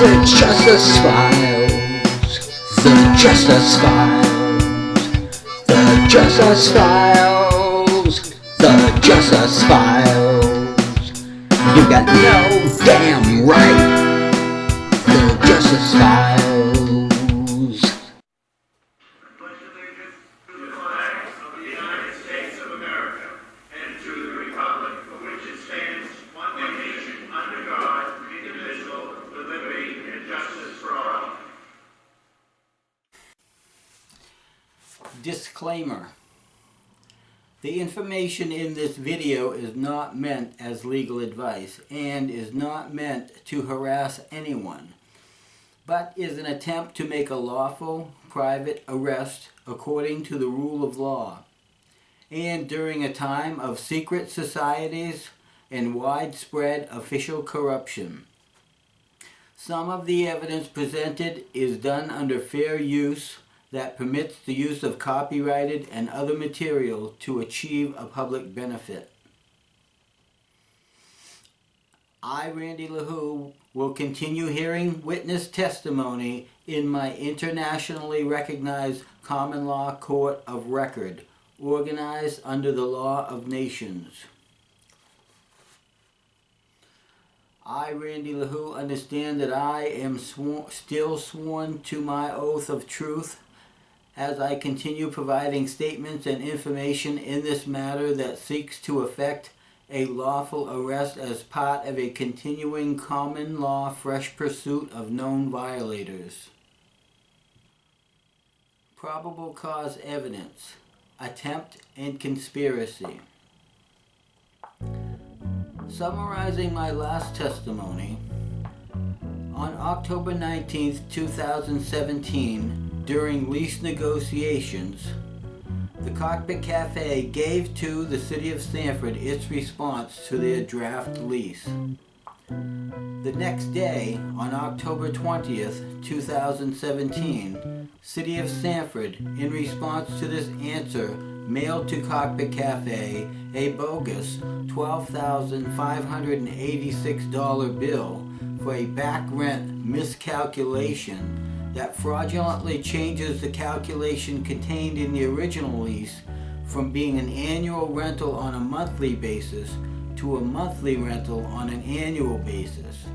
The Justice Files. The Justice Files. The Justice Files. The Justice Files. You got no damn right. The Justice Files. Disclaimer. The information in this video is not meant as legal advice and is not meant to harass anyone, but is an attempt to make a lawful, private arrest according to the rule of law, and during a time of secret societies and widespread official corruption. Some of the evidence presented is done under fair use that permits the use of copyrighted and other material to achieve a public benefit. I, Randy LaHoo, will continue hearing witness testimony in my internationally recognized common law court of record, organized under the law of nations. I, Randy LaHoo, understand that I am still sworn to my oath of truth as I continue providing statements and information in this matter that seeks to effect a lawful arrest as part of a continuing common law fresh pursuit of known violators. Probable cause evidence, attempt, and conspiracy. Summarizing my last testimony, on October 19th, 2017, during lease negotiations, the Cockpit Cafe gave to the City of Sanford its response to their draft lease. The next day, on October 20th, 2017, City of Sanford, in response to this answer, mailed to Cockpit Cafe a bogus $12,586 bill for a back rent miscalculation that fraudulently changes the calculation contained in the original lease from being an annual rental on a monthly basis to a monthly rental on an annual basis.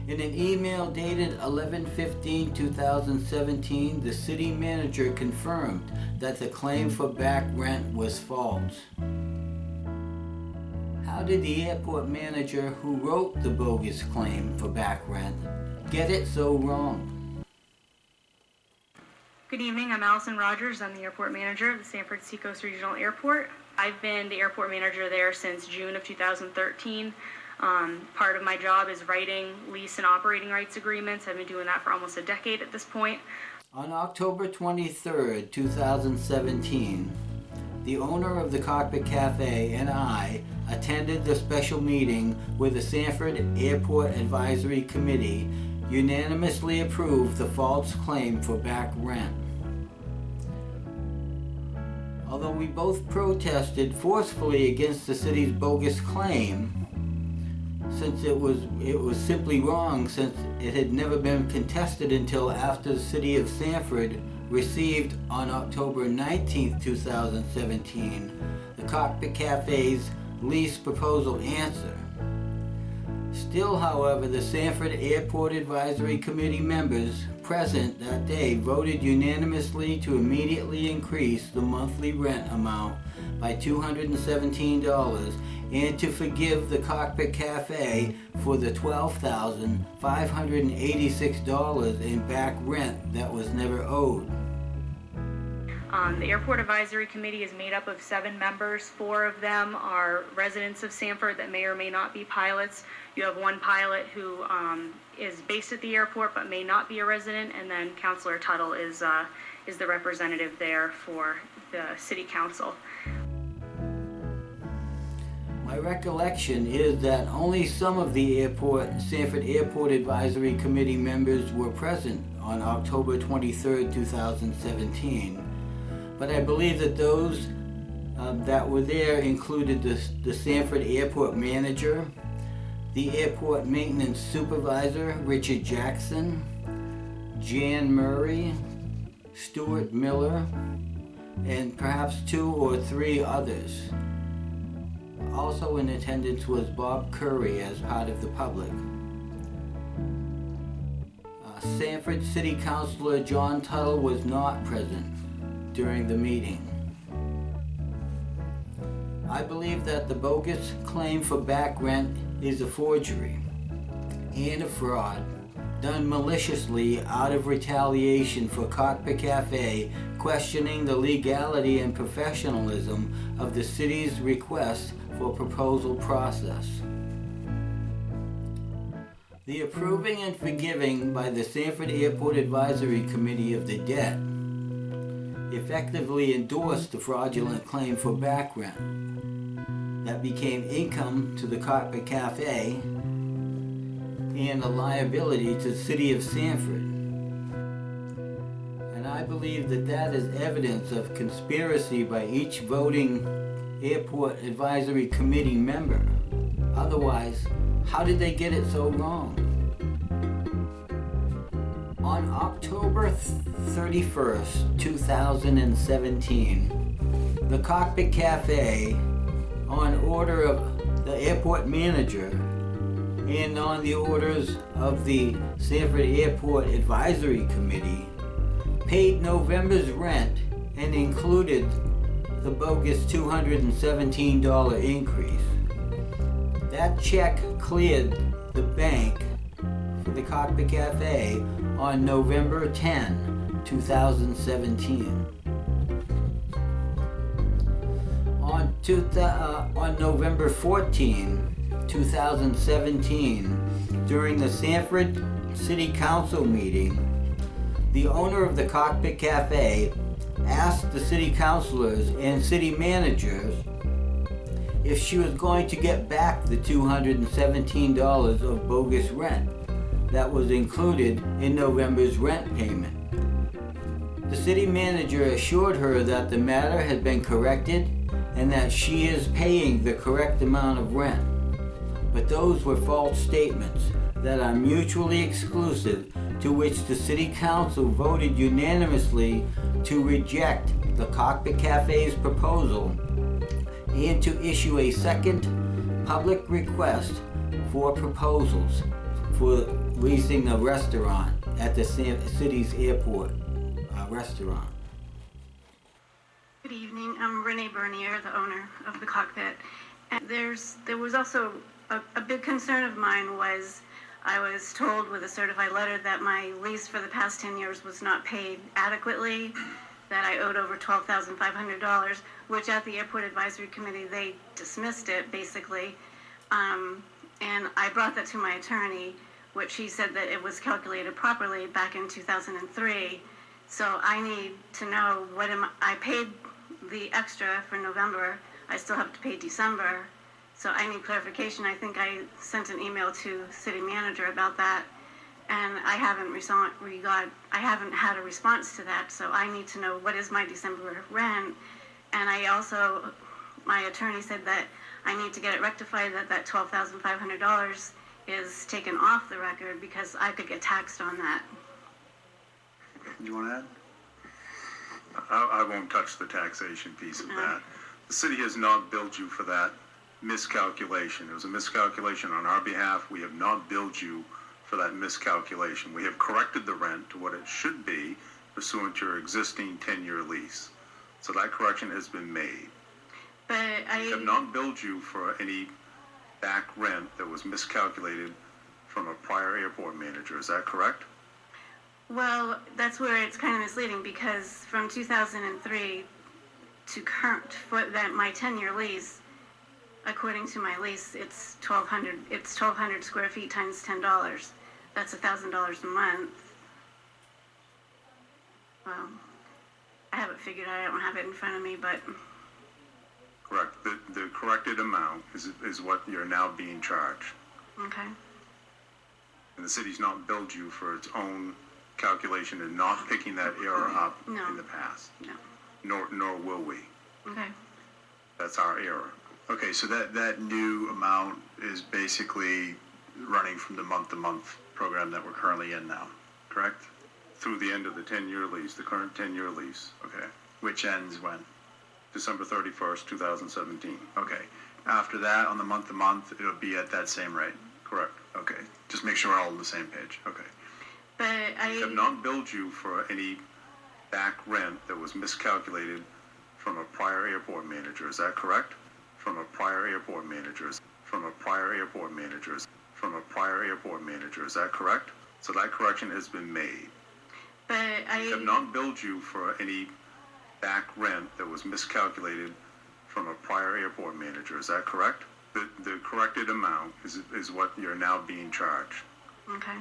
In an email dated 11/15/2017, the city manager confirmed that the claim for back rent was false. How did the airport manager who wrote the bogus claim for back rent get it so wrong? Good evening, I'm Allison Rogers. I'm the airport manager of the Sanford Seacoast Regional Airport. I've been the airport manager there since June of 2013. Part of my job is writing lease and operating rights agreements. I've been doing that for almost a decade at this point. On October 23rd, 2017, the owner of the Cockpit Cafe and I attended the special meeting where the Sanford Airport Advisory Committee unanimously approved the false claim for back rent. Although we both protested forcefully against the city's bogus claim, since it was simply wrong, since it had never been contested until after the City of Sanford received on October 19th, 2017, the Cockpit Cafe's lease proposal answer. Still, however, the Sanford Airport Advisory Committee members present that day voted unanimously to immediately increase the monthly rent amount by $217 and to forgive the Cockpit Cafe for the $12,586 in back rent that was never owed. The Airport Advisory Committee is made up of 7 members. 4 of them are residents of Sanford that may or may not be pilots. You have 1 pilot who is based at the airport but may not be a resident, and then Councilor Tuttle is the representative there for the City Council. My recollection is that only some of the Sanford Airport Advisory Committee members were present on October 23rd, 2017. But I believe that those that were there included the Sanford Airport manager, the airport maintenance supervisor, Richard Jackson, Jan Murray, Stuart Miller, and perhaps 2 or 3 others. Also in attendance was Bob Curry as part of the public. Sanford City Councilor John Tuttle was not present during the meeting. I believe that the bogus claim for back rent is a forgery and a fraud done maliciously out of retaliation for Cockpit Cafe questioning the legality and professionalism of the city's request for proposal process. The approving and forgiving by the Sanford Airport Advisory Committee of the debt effectively endorsed the fraudulent claim for back rent that became income to the Cockpit Cafe and a liability to the city of Sanford. And I believe that that is evidence of conspiracy by each voting Airport Advisory Committee member. Otherwise, how did they get it so wrong? On October 31st, 2017, the Cockpit Cafe, on order of the airport manager and on the orders of the Sanford Airport Advisory Committee, paid November's rent and included the bogus $217 increase. That check cleared the bank for the Cockpit Cafe on November 10, 2017. On November 14, 2017, during the Sanford City Council meeting, the owner of the Cockpit Cafe asked the city councilors and city managers if she was going to get back the $217 of bogus rent that was included in November's rent payment. The city manager assured her that the matter had been corrected and that she is paying the correct amount of rent. But those were false statements that are mutually exclusive, to which the city council voted unanimously to reject the Cockpit Cafe's proposal and to issue a second public request for proposals for leasing a restaurant at the city's airport restaurant. Good evening. I'm Rene Bernier, the owner of the Cockpit. And there was also a big concern of mine was I was told with a certified letter that my lease for the past 10 years was not paid adequately, that I owed over $12,500, which at the Airport Advisory Committee, they dismissed it basically. And I brought that to my attorney, which he said that it was calculated properly back in 2003. So I need to know I paid the extra for November. I still have to pay December. So I need clarification. I think I sent an email to city manager about that, and I haven't had a response to that. So I need to know what is my December rent. And my attorney said that I need to get it rectified, that $12,500 is taken off the record because I could get taxed on that. Do you want to add? I won't touch the taxation piece of that. The city has not billed you for that miscalculation. It was a miscalculation on our behalf. We have not billed you for that miscalculation. We have corrected the rent to what it should be pursuant to your existing 10-year lease. So that correction has been made. But We have not billed you for any back rent that was miscalculated from a prior airport manager. Is that correct? Well, that's where it's kind of misleading because from 2003 to current, for that my 10-year lease, according to my lease, it's 1,200. It's 1,200 square feet times $10. That's $1,000 a month. Well, I have it figured out. I don't have it in front of me, but Correct. The corrected amount is what you're now being charged. okay. And the city's not billed you for its own calculation and not picking that error up No. in the past. No. Nor will we. Okay. That's our error. Okay, so that new amount is basically running from the month-to-month program that we're currently in now, correct? Through the end of the 10-year lease, the current 10-year lease, Okay. Which ends when? December 31st, 2017. Okay. After that, on the month-to-month, it'll be at that same rate? Correct. Okay. Just make sure we're all on the same page. Okay. But We have not billed you for any back rent that was miscalculated from a prior airport manager. Is that correct? From a prior airport manager. From a prior airport manager. From a prior airport manager. Is that correct? So that correction has been made. But We have not billed you for any back rent that was miscalculated from a prior airport manager. Is that correct? The corrected amount is what you're now being charged. Okay.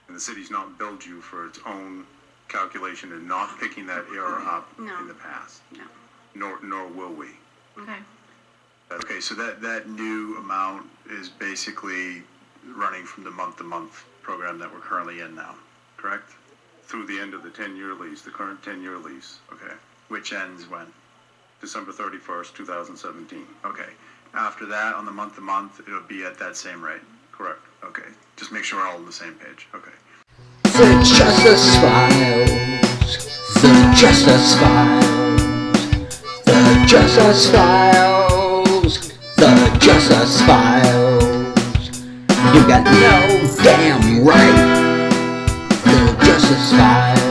And the city's not billed you for its own calculation and not picking that error up No. in the past. No. Nor will we. Okay. Okay, so that new amount is basically running from the month-to-month program that we're currently in now, correct? Through the end of the 10-year lease, the current 10-year lease. Okay. Which ends when? December 31st, 2017. Okay. After that, on the month-to-month, it'll be at that same rate? Correct. Okay. Just make sure we're all on the same page. Okay. The Justice Files. The Justice Files. The Justice Files. The Justice Files. You got no damn right. The Justice Files.